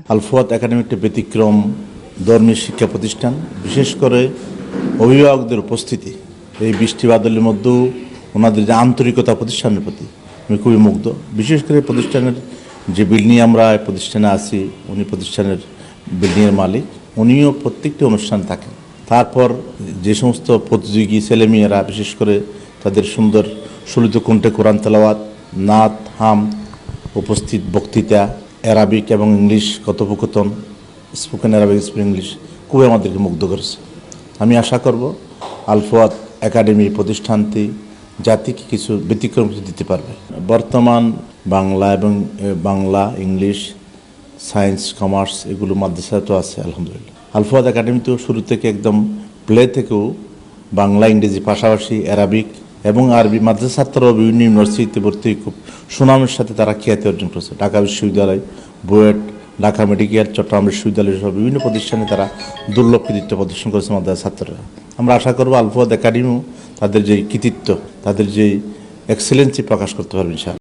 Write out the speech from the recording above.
আল Fuad academy একটি ব্যতিক্রম ধর্মী শিক্ষা প্রতিষ্ঠান। বিশেষ করে অভিভাবকদের উপস্থিতি, এই বৃষ্টি বাদলের মধ্যেও ওনাদের যে আন্তরিকতা প্রতিষ্ঠানের প্রতি আমি খুবই মুগ্ধ। বিশেষ করে প্রতিষ্ঠানের যে বিল্ডিং আমরা প্রতিষ্ঠানে আছি, উনি প্রতিষ্ঠানের বিল্ডিংয়ের মালিক, উনিও প্রত্যেকটি অনুষ্ঠান থাকেন। তারপর যে সমস্ত প্রতিযোগী ছেলেমেয়েরা বিশেষ করে তাদের সুন্দর সুলিত কণ্ঠে কোরআন তেলাওয়াত, নাত, হাম, উপস্থিত বক্তৃতা, অ্যারাবিক এবং ইংলিশ কথোপকথন, স্পোকেন অ্যারাবিক, স্পোকেন ইংলিশ খুবই আমাদেরকে মুগ্ধ করেছে। আমি আশা করব আল ফুয়াদ একাডেমি প্রতিষ্ঠানটি জাতিকে কিছু ব্যতিক্রম দিতে পারবে। বর্তমান বাংলা, ইংলিশ, সায়েন্স, কমার্স এগুলো মাদ্রাসা তো আছে আলহামদুলিল্লাহ। আল ফুয়াদ একাডেমিতেও শুরু থেকে একদম প্লে থেকেও বাংলা, ইংরেজি পাশাপাশি অ্যারাবিক এবং আরবি মাদ্রাসা ছাত্ররাও বিভিন্ন ইউনিভার্সিটিতে ভর্তি খুব সুনামের সাথে তারা খ্যাতি অর্জন করেছে। ঢাকা বিশ্ববিদ্যালয়, বুয়েট, ঢাকা মেডিকেল, চট্টগ্রাম বিশ্ববিদ্যালয় সহ বিভিন্ন প্রতিষ্ঠানে তারা দুর্লভ কৃতিত্ব প্রদর্শন করেছে মাদ্রাসা ছাত্ররা। আমরা আশা করব আল ফুয়াদ একাডেমিও তাদের যে কৃতিত্ব, তাদের যে এক্সেলেন্সি প্রকাশ করতে পারবে ইনশাআল্লাহ।